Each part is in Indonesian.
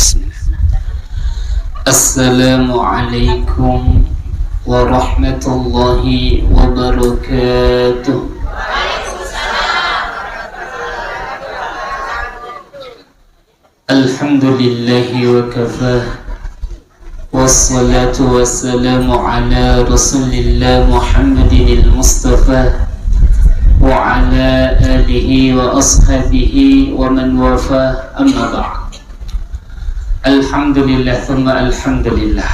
Bismillah. Assalamualaikum warahmatullahi wabarakatuh. Alhamdulillahi wa kafah, wassalatu wassalamu ala rasulillah Muhammadin al-Mustafa wa ala alihi wa ashabihi wa man wafah, amma ba'd. Alhamdulillah thumma alhamdulillah.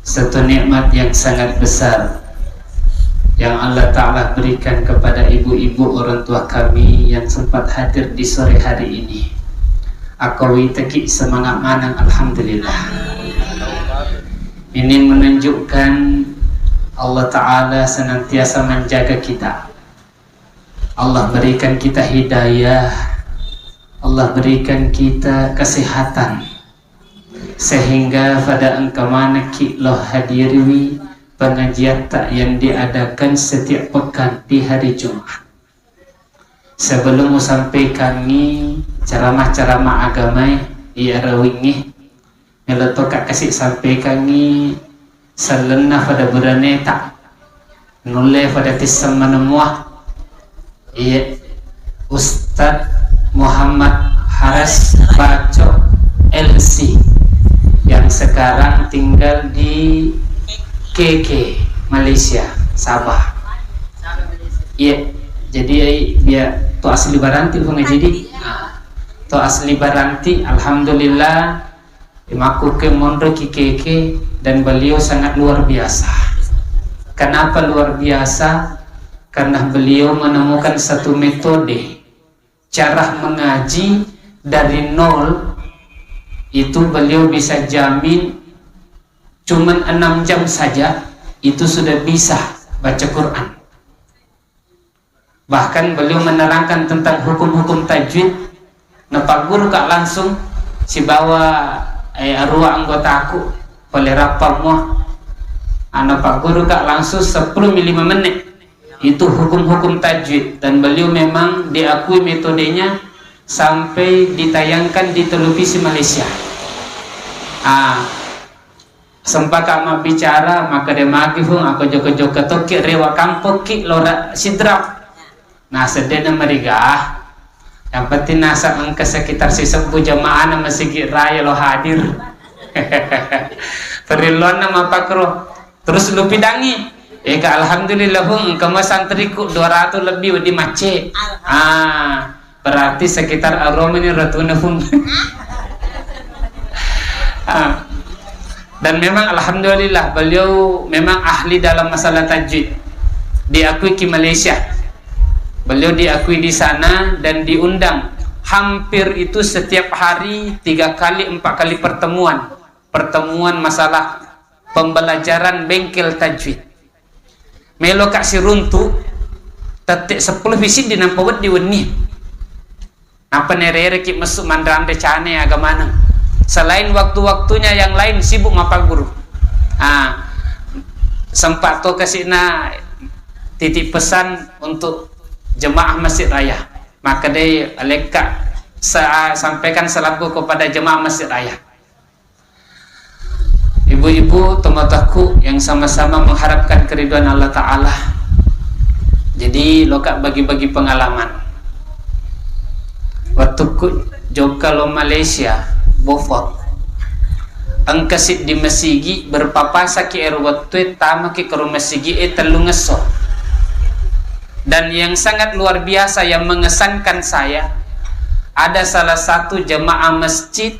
Satu nikmat yang sangat besar yang Allah Ta'ala berikan kepada ibu-ibu orang tua kami yang sempat hadir di sore hari ini. Akawi teki semangat manang, alhamdulillah. Ini menunjukkan Allah Ta'ala senantiasa menjaga kita. Allah berikan kita hidayah, Allah berikan kita kesehatan, sehingga pada engkau manaki loh hadiri pengajian tak yang diadakan setiap pekan di hari Jumat. Sebelum sampai kami ceramah-ceramah agama ia rawingih melotokak kasih sampai kami selena pada berane tak nulle pada tisam menemuah ia Ustadz Muhammad Haras Baco LC yang sekarang tinggal di KK Malaysia, Sabah. Iya, jadi dia tu asli Baranti pun jadi. Tu asli Baranti, alhamdulillah dimaku ke Mondo KK dan beliau sangat luar biasa. Kenapa luar biasa? Karena beliau menemukan satu metode cara mengaji dari nol. Itu beliau bisa jamin cuman 6 jam saja itu sudah bisa baca Quran. Bahkan beliau menerangkan tentang hukum-hukum tajwid. Napak guru kak langsung si bawa arwah anggota aku oleh rapal muah. Napak guru kak langsung 10-5 menit itu hukum-hukum tajwid, dan beliau memang diakui metodenya sampai ditayangkan di televisi Malaysia. Sempat kami bicara maka dia magi pun aku joko-joko toki rewa kampung ki lora sidrap. Nah sedena mereka yang penting nasa angka sekitar sesepuh jamaah nama sikit raya lo hadir. Perilon nama pakro terus lu pidangi alhamdulillah pun kamu santriku 200 lebih di Mace. Berarti sekitar aroma ini ratuna pun. Dan memang alhamdulillah beliau memang ahli dalam masalah tajwid, diakui di Malaysia. Beliau diakui di sana dan diundang hampir itu setiap hari 3 kali 4 kali pertemuan masalah pembelajaran bengkel tajwid. Melo kak si runtu tetek 10 visi dinampawat di weni. Apa nerere ki masuk mandaran decane agama nang. Selain waktu-waktunya yang lain sibuk mapa guru. Sempat to kasihna titip pesan untuk jemaah Masjid Raya. Maka dia aleka sampaikan salamku kepada jemaah Masjid Raya. Ibu-ibu tomataku yang sama-sama mengharapkan keridhaan Allah Ta'ala. Jadi lokak bagi-bagi pengalaman. Waktu ku joka lo Malaysia Beaufort angkasit di Masigi berpapasa ki erwatwe tama ki karo Masigi telu ngeso. Dan yang sangat luar biasa yang mengesankan saya, ada salah satu jemaah masjid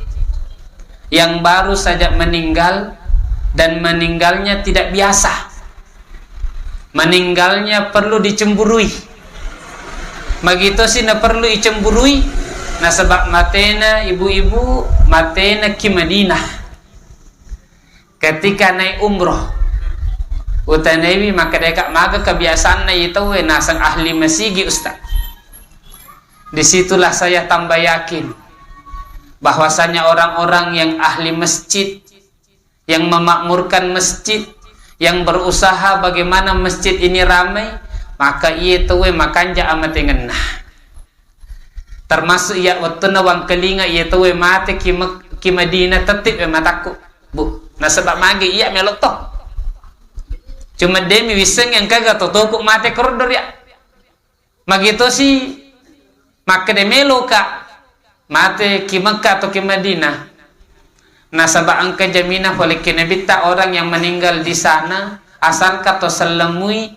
yang baru saja meninggal, dan meninggalnya tidak biasa. Meninggalnya perlu dicemburui. Begitu sih na perlu dicemburui. Nah sebab matena ibu-ibu matena ki Madinah ketika naik umroh utanawi maka dekat maga kebiasaan na itu nasang ahli masigi ustaz. Disitulah saya tambah yakin bahwasanya orang-orang yang ahli masjid, yang memakmurkan masjid, yang berusaha bagaimana masjid ini ramai, maka ia tuwe makanja amat ngenah. termasuk ya waktu nawang kelinga ia tahu mate ki Madinah tetip mataku bu nah sebab magi iya melok toh cuma demi wiseng yang kagak toko mate koridor ya magito si maka de melo ka mate ki Makkah atau ki Madinah nah sebab angka jaminah oleh kinabita orang yang meninggal di sana asal kata selemui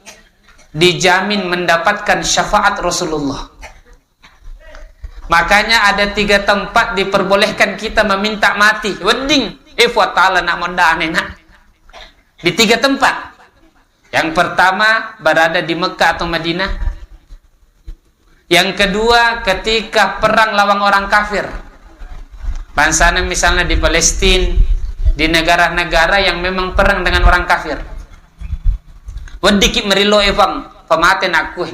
dijamin mendapatkan syafaat Rasulullah. Makanya ada 3 tempat diperbolehkan kita meminta mati. Wedding, ta'ala nak mondane nak. Di 3 tempat. Yang pertama berada di Mekah atau Madinah. Yang kedua ketika perang lawan orang kafir. Bangsana misalnya di Palestina, di negara-negara yang memang perang dengan orang kafir. Wedding merilo evang pemate nak kue.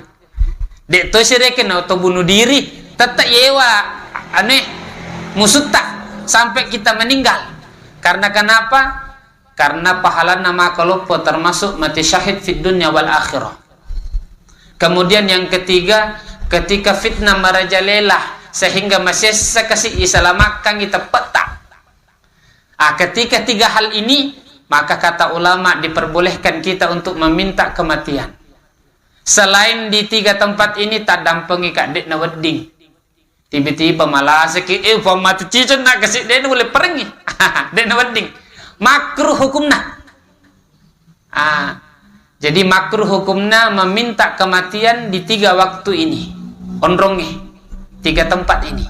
Dek to sireken atau bunuh diri. Tetap yewa aneh musutah sampai kita meninggal. Karena kenapa? Karena pahala nama kalopo termasuk mati syahid fid dunya wal akhirah. Kemudian yang ketiga, ketika fitnah merajalela sehingga masih sekasih isalamatkan kita peta. Ketika 3 hal ini, maka kata ulama diperbolehkan kita untuk meminta kematian. Selain di 3 tempat ini tak dampengi kak dek na wedding. Tiba-tiba malah sakit mati cicen nak kasih dia boleh pergi dia wedding makruh hukumna jadi makruh hukumna meminta kematian di 3 waktu ini ondronge 3 tempat ini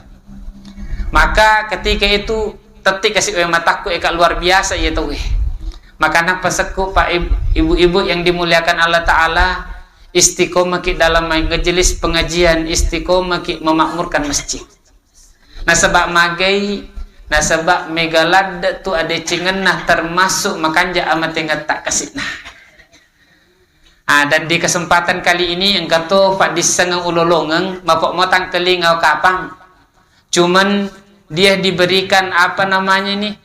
maka ketika itu tetik kasih mataku eka luar biasa ya tuh makanya peseku pak ibu-ibu yang dimuliakan Allah Ta'ala istiqomah ki dalam majelis pengajian, istiqomah ki memakmurkan masjid. Nah sebab magai, nah sebab megalad tu ada cingenah termasuk makanja amat yang tak kasih nah. Dan di kesempatan kali ini engkau tu pak disengang ulolongeng, mapok motang telingau kapang. Cuman dia diberikan apa namanya ini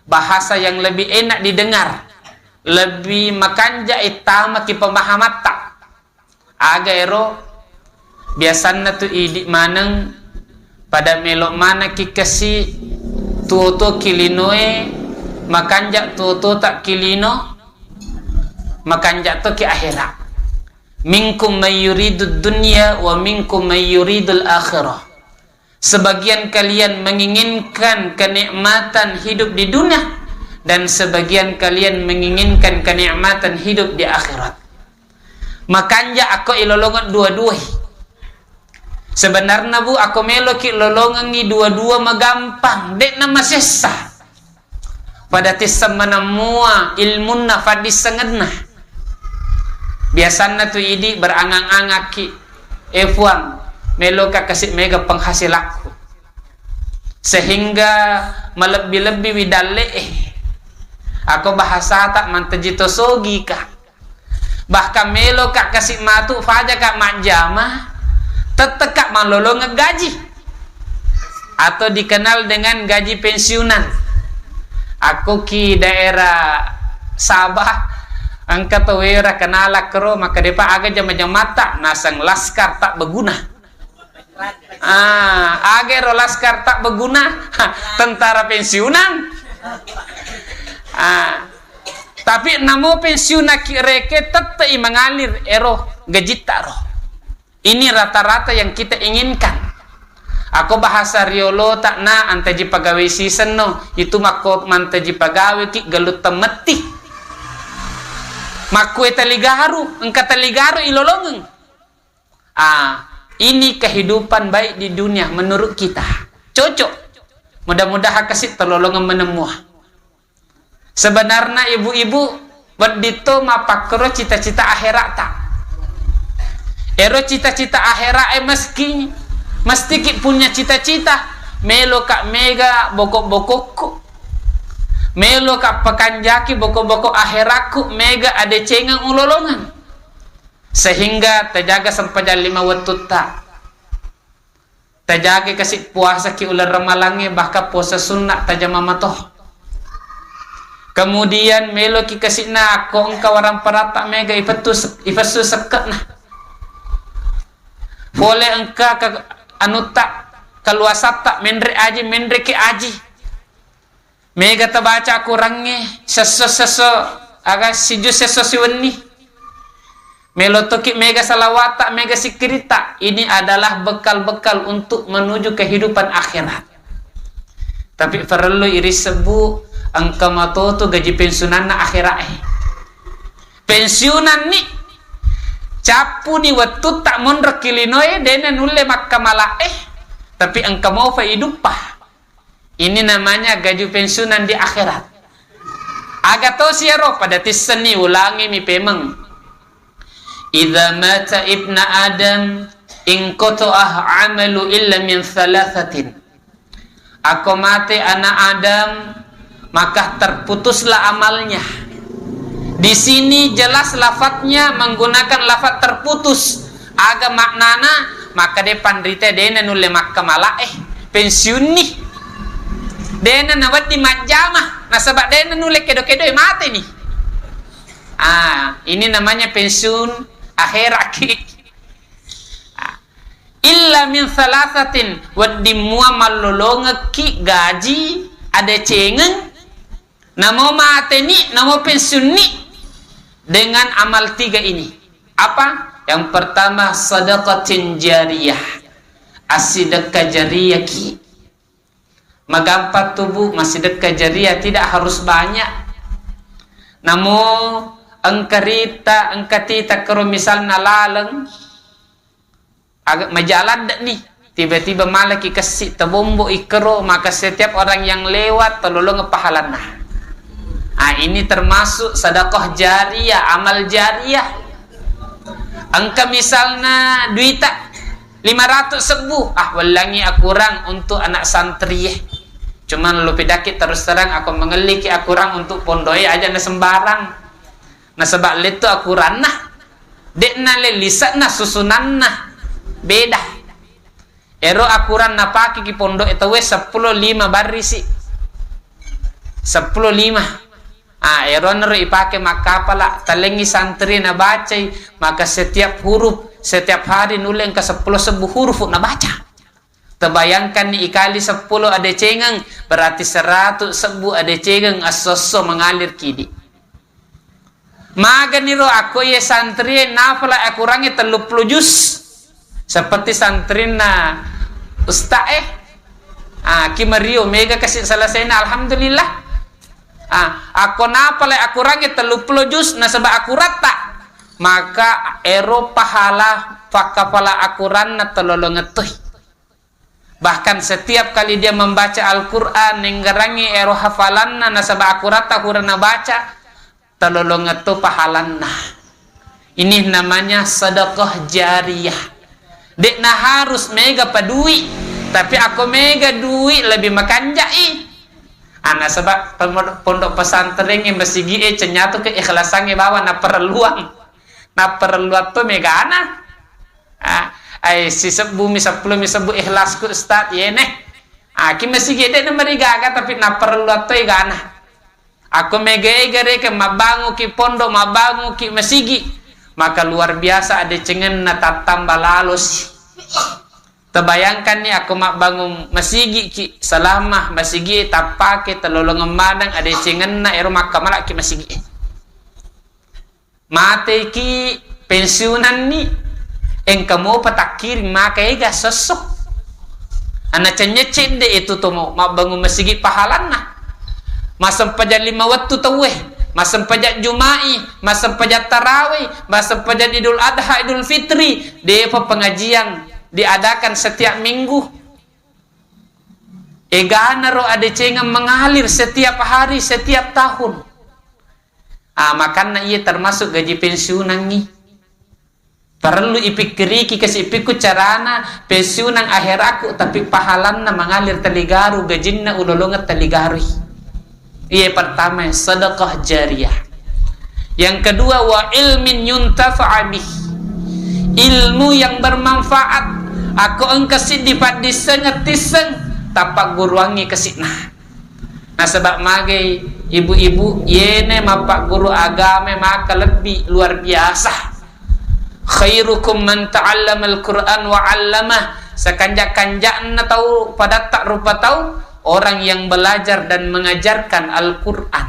bahasa yang lebih enak didengar, lebih makanja itama ki pemahamat tak. Aga ero biasanya tu idik maneng pada melok mana ki kasi tuo kilinoe makanjak tuo tak kilino makanjak tu ki akhirat minkum mayyuridud dunya wa minkum mayyuridul akhirah sebagian kalian menginginkan kenikmatan hidup di dunia dan sebagian kalian menginginkan kenikmatan hidup di akhirat. Makanya aku ilolongan dua-dua. Sebenarnya bu, aku meloki lolongan ni dua-dua magampang. Dek nama sesah. Pada tisam menamua ilmu nafadis sangatna. Biasanya tu idi berangang-angak ki. Efuang meloka kasih mega penghasilaku. Sehingga melebih-lebih widale. Aku bahasa tak mantajito sogi kah. Bahkan melo kak kasih matu faja kak manjama tetep kak malolo ngegaji atau dikenal dengan gaji pensiunan. Aku ki daerah Sabah angkat wera kenala kero maka depa aga jam-jam mata nasang laskar tak berguna. Aga ro laskar tak berguna tentara pensiunan. Tapi namo pensiun reke tetap mengalir ero gaji roh. Ini rata-rata yang kita inginkan. Aku bahasa riolo tak na antaji pegawai season no itu mako mantaji pegawai ki galut temeti. Makue taligaru engka taligaru ilolongeng. Ini kehidupan baik di dunia menurut kita. Cocok. Mudah-mudahan kasih terlolongan menemuah. Sebenarnya ibu-ibu berdito mapakro cita-cita akhirat tak. Ero cita-cita akhirat mesti ki punya cita-cita. Melo kak mega bokok-bokokku. Melo kak pekanjaki bokok-bokok akhiratku mega ada cengang ulolongan. Sehingga terjaga sampai jam 5 waktu tak. Terjaga kasih puasa ki ular ramalangi bahkan puasa sunat tajam mamatoh. Kemudian melo ki kasih na aku engkau orang perata mega ifasu sekat nah. Boleh engkau ke anutak kaluasata mendre aji mendre ke aji mega tabaca kurangnya seso aga siju seso siwenni melotoki mega salawata mega sikrita. Ini adalah bekal-bekal untuk menuju kehidupan akhirat. Tapi perlu iris sebu angka matoto gaji pensiunan na akhirat pensiunan ni capu ni waktu tak mondrak kilinoy dene nulle makkamala tapi angka mau fa hidup pah. Ini namanya gaji pensiunan di akhirat. Agak to siaro pada tiseni ulangi mi pemeng. Idza mata ibna adam in qata'ah amalu illa min thalathatin. Aku mati anak Adam maka terputuslah amalnya. Di sini jelas lafadznya menggunakan lafadz terputus. Aga maknana maka depan rite dena nulle makkamala pensiun nih. Dena nawat di majamah. Nah sebab dena nulle kedo-kedo mati nih. Ini namanya pensiun akhirat. Illa min thalathatin waddi muamal lolongaki gaji ada cengen namo mateni namo pensiunni dengan amal 3 ini. Apa? Yang pertama sadaqatin jariyah, asidakah jariyah ki magampat tubuh masidakah jariyah tidak harus banyak. Namo angkarita angkatita karo misalna laleng agak majalan nih tiba-tiba malah kasih tebombo ikro maka setiap orang yang lewat tolong ngepahalan ini termasuk sedekah jariyah amal jariyah. Angka misalnya duita 500 sebu walangi akurang untuk anak santri cuman lu pedakit terus terang aku mengeliki akurang untuk pondoi aja na sembarang nah sebab itu akuran dekna le lisan susunan beda ero akuran napaki ki pondok itu 10 5 barisi 10 5 ero nero ipake makapala talengi santri na baca maka setiap huruf setiap hari nulen ke 10 huruf na baca. Terbayangkan ni ikali 10 ada cengang berarti 100 sebu ada cengang asoso mengalir kidi. Maga niro aku ye santri nafala akurangi 30 juz seperti santrina usta kimario mega kasih selesai alhamdulillah. Aku napale akurangi 30 juz na sebab akurat tak maka ero pahala fakafala akuran na telolongetuh. Bahkan setiap kali dia membaca Al-Quran nenggerangi ero hafalan na sebab akurat tak kurang baca telolongetuh pahalan ini namanya sedekah jariyah. Dekna harus mega padui tapi aku mega duit lebih makanjai anak sebab pondok pesantren yang bersigi cenyatu keikhlasannya bawa na perluan tuh mega anak si sebu ikhlasku ustad yeneh aki bersigi dekna merigaga tapi na perluan tuh ega anak aku mega ke mabangu ki pondok mabangu ki mesigi maka luar biasa ada cengen na tatambah lalos. Terbayangkan nih aku mak bangun masigi ki salamah masigi tapake telolong madang ada cengen na ero makamala ki masigi mate ki pensiunan ni engkamo patakir maka ega sesok anak cenyecin de itu tuh mau mak bangun masigi pahalan masam pajak 5 waktu taweh masam pajak Jumai, masam pajak Tarawih, masam pajak Idul Adha, Idul Fitri, depa pengajian diadakan setiap minggu. Egana ro ada cengang mengalir setiap hari, setiap tahun. Makanya ia termasuk gaji pensiunan ni. Perlu ipikiri kasih ipiku carana pensiunan akhir aku tapi pahalanna mengalir teligaru gajinna ulolongat teligaru. Ia pertama sedekah jariyah. Yang kedua wa ilmin yuntafa'a bih. Ilmu yang bermanfaat. Aku engkasih dipadiseng ngetiseng tapak guruangi kesitna. Nah sebab magai ibu-ibu yene mapak guru agama maka lebih luar biasa. Khairukum man ta'allama al-Qur'an wa 'allamah. sekanjak-kanjak na tahu pada tak rupa tahu orang yang belajar dan mengajarkan Al-Quran.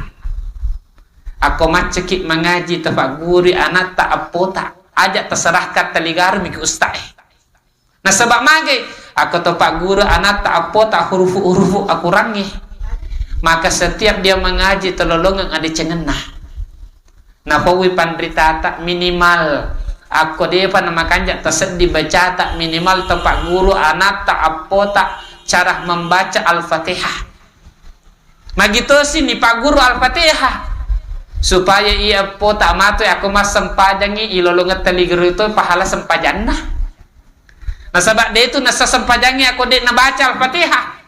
Aku macekik mengaji tapak guri anak tak apota ajak terserahkan teligar miki ustaz. Nah sebab mage aku tapak guru anak tak apota huruf-huruf aku rangi. Maka setiap dia mengaji terlolongan ada cengenah. Nah pawi pandrita tak minimal aku dia pan makanya tersedih baca tak minimal tapak guru anak tak apota cara membaca Al-Fatihah. Magitu sini Pak Guru Al-Fatihah supaya ia po tak matu aku mas sempajangi ilolongat teliguru itu pahala sempajanna. Nah sebab dia itu nasa sempajangi aku dek nabaca Al-Fatihah.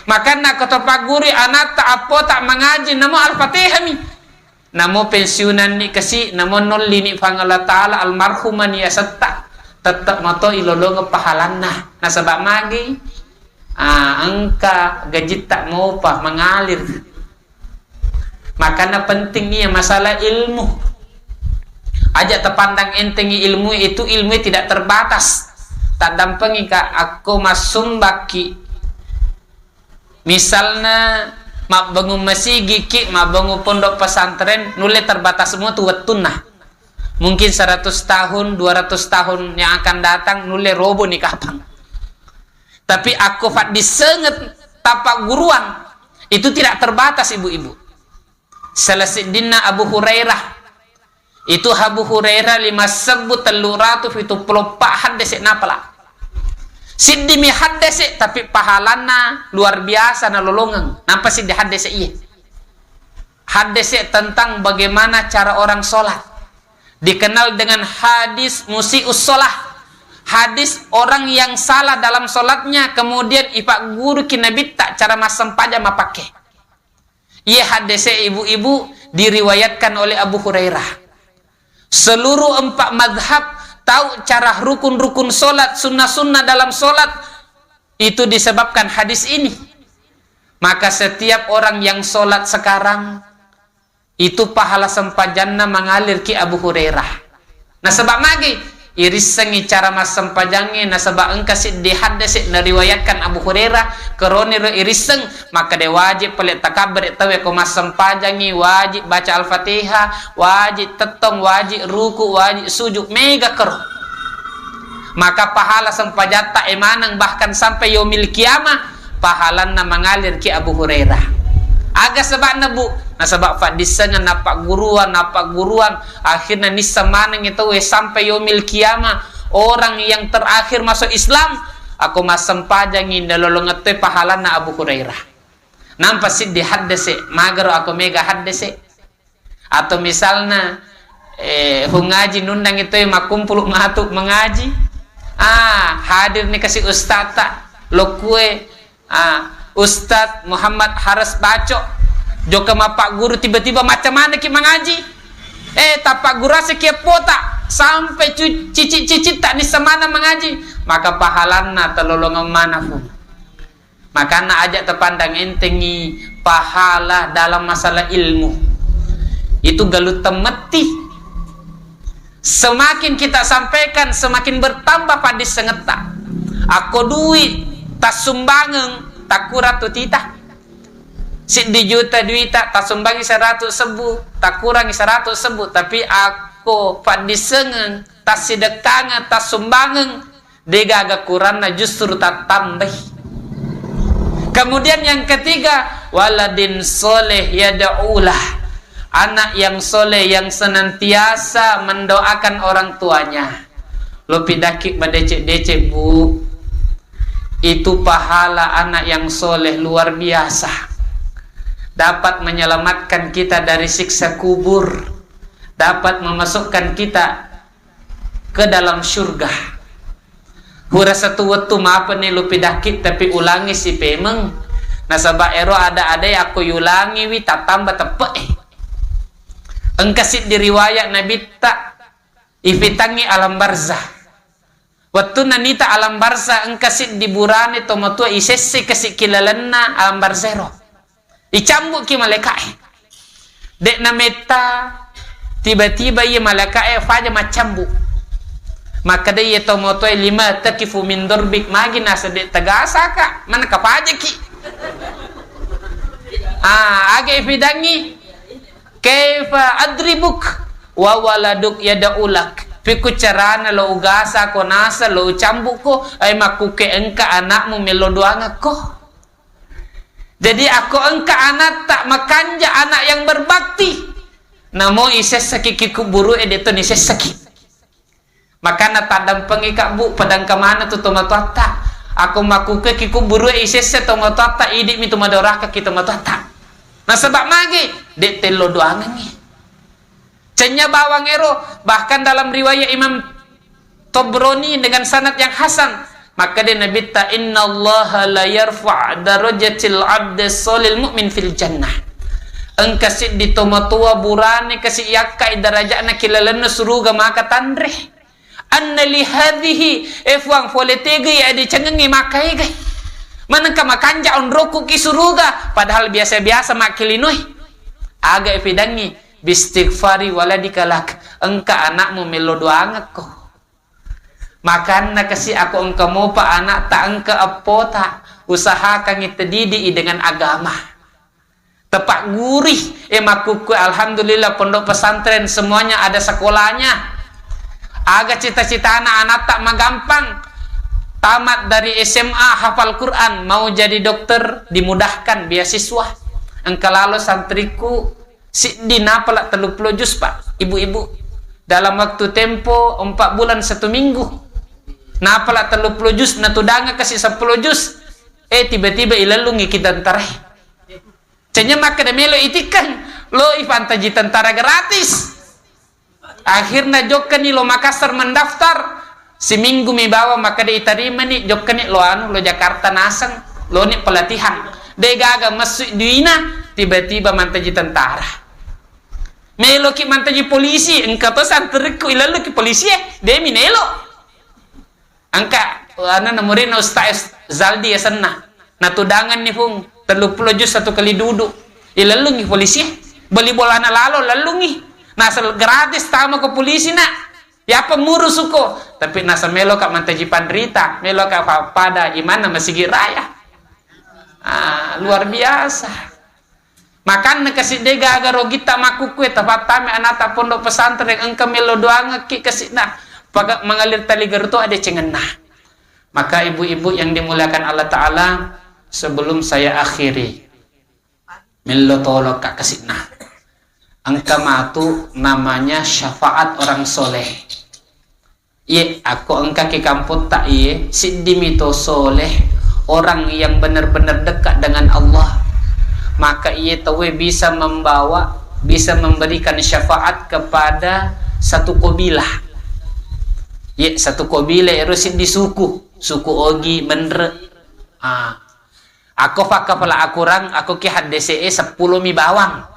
Maka nak kata Pak Guru anak tak apa tak mengaji namo Al-Fatihah mi. Namo pensiunan ni kasi namo nolli ni pangala taala almarhuman ya setta tetap mato ilolongat pahalanna. Nah sebab magi angka gaji tak mau pah mengalir. Makanya penting ni masalah ilmu. Aja terpandang entengi ilmu itu ilmu tidak terbatas. Tak dampengi ka aku masumbaki. Misalnya mak bangun masjid ki, mak bangun pondok pesantren, nule terbatas semua tu wetunah. Mungkin 100 tahun, 200 tahun yang akan datang nule robo ni kapan. Tapi aku fat disenget tapak guruan itu tidak terbatas ibu-ibu. Salasidina Abu Hurairah itu Abu Hurairah 5.300 itu pelopak hadesek napala. Siddi mi hadesek tapi pahalana luar biasa na lolongan. Nampak siddi hadesek iya. Hadesek tentang bagaimana cara orang sholat. Dikenal dengan hadis musius sholah. Hadis orang yang salah dalam sholatnya kemudian ipak guru kinabit tak cara masam pajama pakai. Ia hadisnya ibu-ibu diriwayatkan oleh Abu Hurairah. Seluruh 4 madhab tahu cara rukun-rukun sholat, sunnah-sunnah dalam sholat itu disebabkan hadis ini. Maka setiap orang yang sholat sekarang itu pahala sempajanna mengalir ki Abu Hurairah. Nah sebab magi irisengi cara mas sempajangi nasabah engkasih dihadasih nariwayatkan Abu Hurairah keroni iriseng maka dia wajib pelit takabber tahu ya mas sempajangi wajib baca Al-Fatihah wajib tetong wajib ruku wajib sujud mega kero maka pahala sempajata emanang bahkan sampai yaumil kiamah pahalanna mengalir ki Abu Hurairah agak sebab nebu nasabak fadisangan napak guruan akhirnya nisa maneng itu sampai yaumil kiamah orang yang terakhir masuk Islam aku masam pajangin dalolongate pahalana Abu Hurairah nampak sih dihadese mager aku mega hadese atau misalnya hungaji nundang itu makumpul matuk mengaji hadir nih kasih ustaz lo kue Ustadz Muhammad Haras Bacok joka mapak guru tiba-tiba macam mana ki mengaji tapak guru sekian pota sampai cicit-cicit tak ni semana mengaji maka pahalana terlolongan mana pun maka nak ajak terpandang entengi pahala dalam masalah ilmu itu galut temeti semakin kita sampaikan semakin bertambah padis sengeta aku duit tas sumbangan tak kurang tu tita di juta duit tak sumbangi 100 sebu tak kurang 100 sebu tapi aku padisengen tak sedekangan tak sumbangan dega agak kurang justru tak tambah. Kemudian yang ketiga waladin soleh yada'ulah anak yang soleh yang senantiasa mendoakan orang tuanya lo pidakik badecek-decek bu itu pahala anak yang soleh luar biasa dapat menyelamatkan kita dari siksa kubur dapat memasukkan kita ke dalam surga hura satu waktu maaf nih lupi dakit tapi ulangi si pemeng nasabah ero ada aku ulangi wi tak tambah tepe engkasit diriwayat nabi tak ifitangi alam barzah waktu nanita alam barza engkasit diburani tomatua isesi kasih kilalanna alam barzero icambuk ki malaikat dek nameta tiba-tiba ia malaikat faja macambu maka dia tomoto lima takifu min durbik magi nasa de tagasa ka mana kapaja ki age fidangi kaifa adribuk wa waladuk yadaulak piku carana lo ugasa ko nasa lo cambuk ko ay makuke engka anakmu melodoanga ko. Jadi aku engka anak tak makanja anak yang berbakti namo isesaki kikuburu edeto nisesaki makana tadam pengika bu padang kamana tu tomatata aku makuke kikuburu isese tomatata idik mi tomadoraka kita tomatata nah sebab magi dek telo doangan ni cenya bawang ero bahkan dalam riwayat Imam Tabrani dengan sanad yang hasan maka dia Nabi ta innallaha la yarfa' darajatil 'abdi shalil mu'min fil jannah engkasi di tomatua burane kasi yakai darajatna kilalana suruga maka tandre anna li hadhihi efwang foletege ya di cengengi makai gai manangka makanja on roku ki suruga padahal biasa-biasa makilinoi aga epidangi bistighfari waladikalak engka anakmu melodoangak ko makanna kasi aku engka mopa anak tak engka apota usahakan itedidi dengan agama tepak gurih makuku alhamdulillah pondok pesantren semuanya ada sekolahnya aga cita-cita anak-anak tak magampang tamat dari SMA hafal Quran mau jadi dokter dimudahkan beasiswa engka lalu santriku si dinapalak 30 juz pak ibu-ibu dalam waktu tempo 4 bulan 1 minggu napalak 30 juz natudanga kasih 10 juz tiba-tiba ilalungi kita tentara cenya maka demelo itikan lo ifantaji tentara gratis akhirnya jokkan ni lo Makassar mendaftar seminggu mi bawa maka dia terima ni jokkan ni lo lo Jakarta nasang lo ni pelatihan dia gaga masuk duina tiba-tiba mantaji tentara melo ki mantaji polisi engkau tu santriku ilalu ki polisi dia minelo angka namurin Ustaz Zaldi ya senna natudangan ni pung 30 juz 1 kali duduk ilalungi polisi beli bola na lalo lalungi nasa gratis tama ke polisi nak ya pengurus suko tapi nasa melo kak mantaji pandrita melo kak pada imana masigi raya luar biasa makan kasih dega agar rogita makukue tapat tame anata pondok pesantren engka melo doang ki kasih nak paga mengalir tali gerto ada cengena maka ibu-ibu yang dimuliakan Allah Ta'ala sebelum saya akhiri melo tolok kak kasih nah angka matu namanya syafaat orang soleh. Iya, aku angka ke kampung tak iya. Si dimito soleh orang yang benar-benar dekat dengan Allah. Maka ia tahu bisa membawa, bisa memberikan syafaat kepada satu kabilah. Iya, satu kabilah erosin di suku Ogi Mendre. Aku pakai pala akurang, aku ki HDCE 10 mi bawang.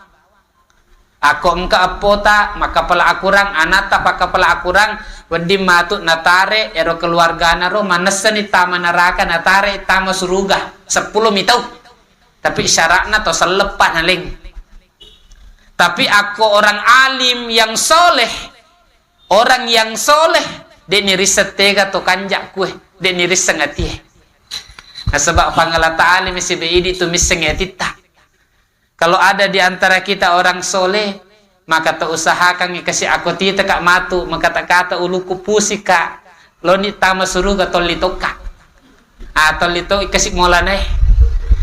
Aku engka apota maka pala akurang anata paka pala akurang wedi matu natare ero keluarga naro manesan itama neraka natare itama suruga 10 mitau tapi syaratna to selepat naling tapi aku orang alim yang soleh orang yang soleh de niriset tega to kanjak kue de niris sengati nah sebab pangalata alim si beidi tu misengeti kalau ada di antara kita orang soleh, maka tak usahakan kasih aku tita kak matu, maka tak kata uluku pusi kak, lo ni tama suruga tolito kak, tolito kasih molane,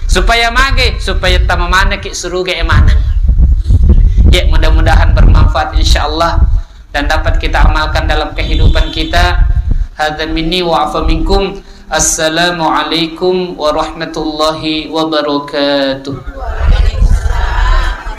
supaya mage, supaya tama mana ki suruga emanang. Ya mudah-mudahan bermanfaat insyaallah dan dapat kita amalkan dalam kehidupan kita. Hadza minni wa afa minkum. Assalamualaikum warahmatullahi wabarakatuh.